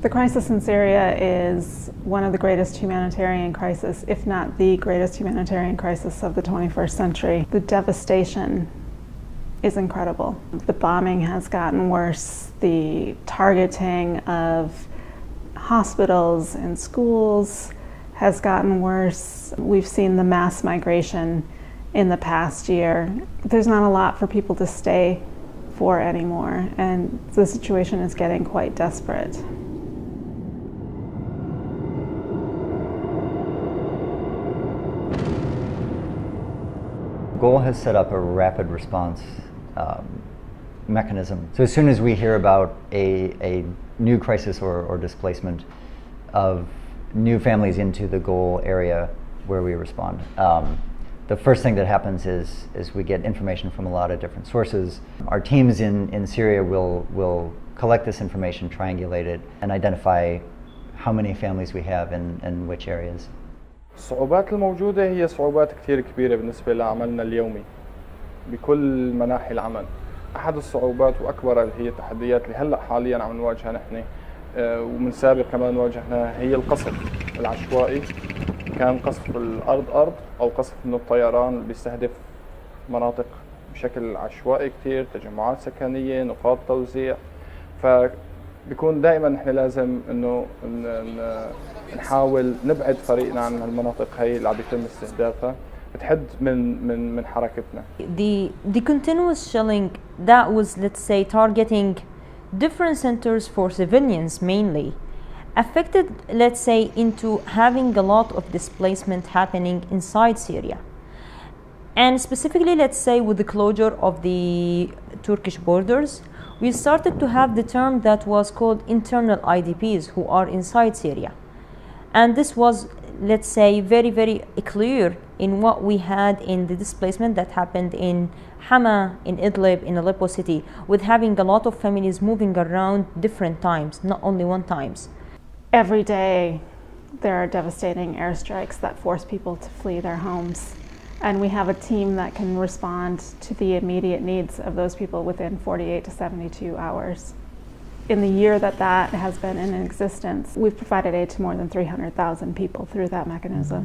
The crisis in Syria is one of the greatest humanitarian crises, if not the greatest humanitarian crisis of the 21st century. The devastation is incredible. The bombing has gotten worse. The targeting of hospitals and schools has gotten worse. We've seen the mass migration in the past year. There's not a lot for people to stay for anymore, and the situation is getting quite desperate. GOAL has set up a rapid response mechanism. So as soon as we hear about a new crisis or displacement of new families into the GOAL area where we respond, the first thing that happens is we get information from a lot of different sources. Our teams in Syria will collect this information, triangulate it, and identify how many families we have in which areas. الصعوبات الموجودة هي صعوبات كثير كبيرة بالنسبة لعملنا اليومي بكل مناحي العمل. أحد الصعوبات وأكبر اللي هي التحديات اللي هلأ حاليا عم نواجهها نحن ومن سابق كمان واجهناها هي القصف العشوائي. كان قصف الأرض أرض أو قصف من الطيران اللي بيستهدف مناطق بشكل عشوائي كثير، تجمعات سكنية، نقاط توزيع. فبيكون دائما نحن لازم إنه نحاول نبعد فريقنا عن المناطق هي اللي عم يتم استهدافها بتحد من حركتنا. The continuous shelling that was, let's say, targeting different centers for civilians mainly affected, let's say, into having a lot of displacement happening inside Syria. And specifically, let's say, with the closure of the Turkish borders, we started to have the term that was called internal IDPs who are inside Syria. And this was, let's say, very, very clear in what we had in the displacement that happened in Hama, in Idlib, in Aleppo city, with having a lot of families moving around different times, not only one times. Every day there are devastating airstrikes that force people to flee their homes. And we have a team that can respond to the immediate needs of those people within 48 to 72 hours. In the year that has been in existence, we've provided aid to more than 300,000 people through that mechanism.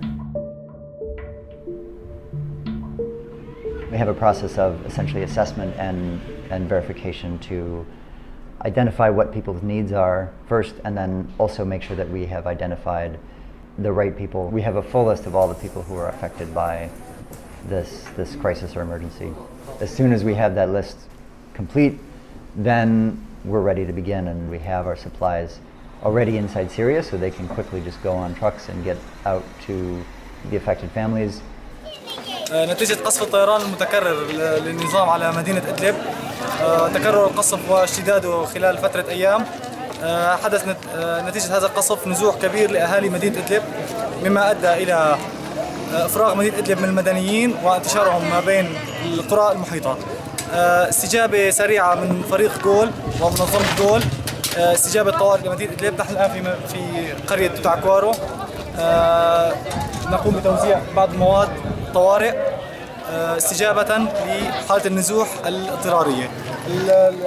We have a process of essentially assessment and verification to identify what people's needs are first, and then also make sure that we have identified the right people. We have a full list of all the people who are affected by this crisis or emergency. As soon as we have that list complete, then we're ready to begin, and we have our supplies already inside Syria, so they can quickly just go on trucks and get out to the affected families. نتيجة قصف الطيران المتكرر للنظام على مدينة إدلب، تكرر القصف واشتداده خلال فترة أيام، حدث نتيجة هذا القصف نزوح كبير لأهالي مدينة إدلب، مما أدى إلى إفراغ مدينة إدلب من المدنيين وانتشارهم ما بين القرى المحيطة. استجابة سريعة من فريق جول ومنظمة جول، استجابة طوارئ لمدينة إدلب. نحن الآن في قرية توتعكوارو، نقوم بتوزيع بعض المواد طوارئ استجابة لحالة النزوح الاضطرارية،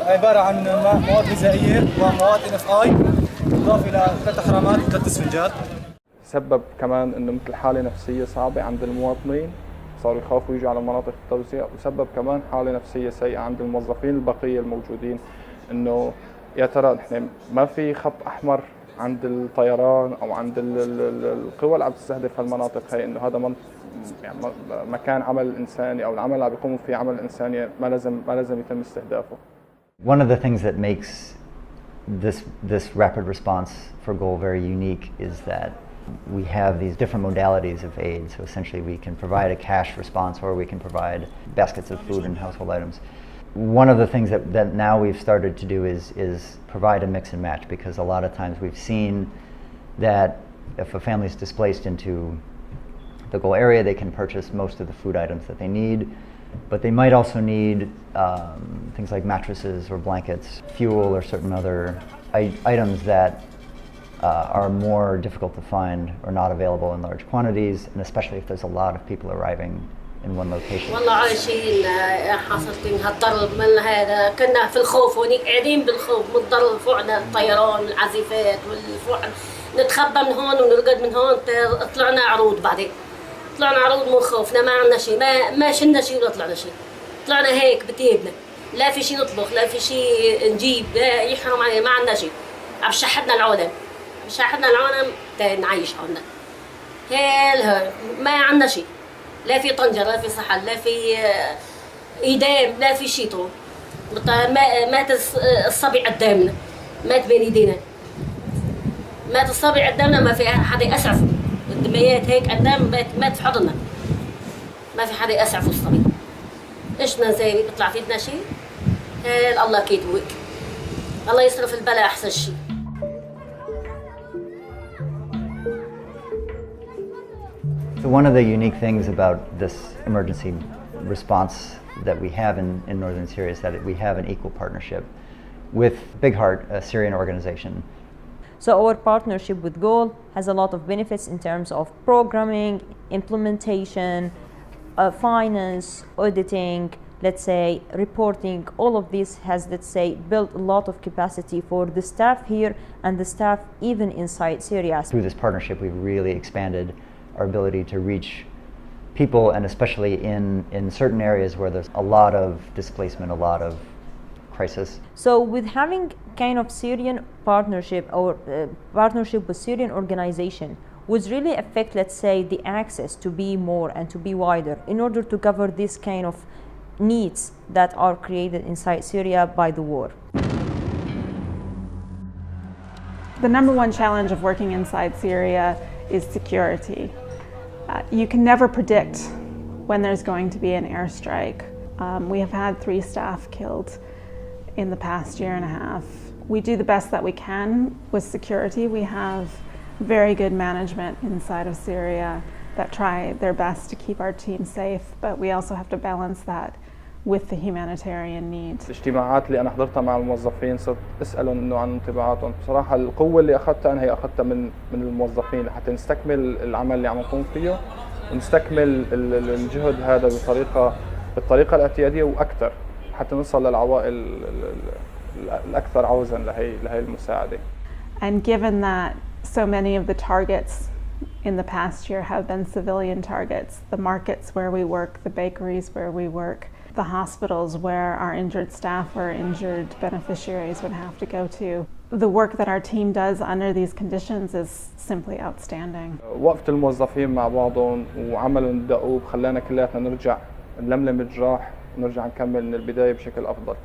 عبارة عن مواد غذائية ومواد NFI إضافة إلى 3 حرامات و3 اسفنجات. سبب كمان إنه مثل حالة نفسية صعبة عند المواطنين، صاروا يخافوا يجوا على مناطق التوزيع، وسبب كمان حالة نفسية سيئة عند الموظفين البقية الموجودين، إنه يا ترى نحن ما في خط أحمر عند الطيران أو عند القوى اللي عم تستهدف هالمناطق هي، إنه هذا يعني مكان عمل إنساني أو العمل اللي عم بيقوموا فيه عمل إنساني ما لازم يتم استهدافه. One of the things that makes this rapid response for GOAL very unique is that we have these different modalities of aid. So essentially we can provide a cash response, or we can provide baskets of food and household items. One of the things that now we've started to do is provide a mix and match, because a lot of times we've seen that if a family is displaced into the GOAL area, they can purchase most of the food items that they need, but they might also need things like mattresses or blankets, fuel, or certain other items that are more difficult to find or not available in large quantities, and especially if there's a lot of people arriving in one location. والله عايشين حاصلين هالضرب من هذا، كنا في الخوف هونيك قاعدين بالخوف من الضرب، فوقنا الطيران والعزيفات والفوق، نتخبى من هون ونرقد من هون. طلعنا عروض، بعدين طلعنا عروض من خوفنا، ما عندنا شيء، ما شلنا شيء ولا طلعنا شيء، طلعنا هيك بتيبنا، لا في شيء نطبخ، لا في شيء نجيب، لا يحرم علينا، ما عندنا شيء، عم شحدنا العالم، شحدنا العالم نعيش عنا هيل، ما عندنا شيء، لا في طنجرة، لا في صحن، لا في إيدام، لا في شيء. طول مات الصبي قدامنا، مات بين ايدينا، مات الصبي قدامنا، ما في حدا يسعفه، الدميات هيك قدام، مات في حضننا، ما في حدا يسعفه الصبي. ايش بدنا نسوي؟ بيطلع في بدنا شيء؟ هيل الله كيدوك، الله يصرف البلاء احسن شيء. So one of the unique things about this emergency response that we have in northern Syria is that we have an equal partnership with Big Heart, a Syrian organization. So our partnership with Goal has a lot of benefits in terms of programming, implementation, finance, auditing, let's say reporting. All of this has, let's say, built a lot of capacity for the staff here and the staff even inside Syria. Through this partnership, we've really expanded our ability to reach people, and especially in certain areas where there's a lot of displacement, a lot of crisis. So with having kind of Syrian partnership or partnership with Syrian organization would really affect, let's say, the access to be more and to be wider in order to cover this kind of needs that are created inside Syria by the war. The number one challenge of working inside Syria is security. You can never predict when there's going to be an airstrike. We have had 3 staff killed in the past year and a half. We do the best that we can with security. We have very good management inside of Syria that try their best to keep our team safe, but we also have to balance that with the humanitarian needs. الاجتماعات اللي أنا حضرتها مع الموظفين صرت أسألهم إنه عن انطباعاتهم. بصراحة القوة اللي أخذتها أنا هي أخذتها من الموظفين لحتى نستكمل العمل اللي عم نقوم فيه ونستكمل الجهد هذا بالطريقة الاعتيادية وأكثر حتى نوصل للعوائل الأكثر عوزا لهي المساعدة. And given that so many of the targets in the past year have been civilian targets, the markets where we work, the bakeries where we work, the hospitals where our injured staff or injured beneficiaries would have to go to. The work that our team does under these conditions is simply outstanding. وقفة الموظفين مع بعضهم وعملهم الدؤوب خلانا كلياتنا نرجع نلملم الجراح ونرجع نكمل من البداية بشكل أفضل.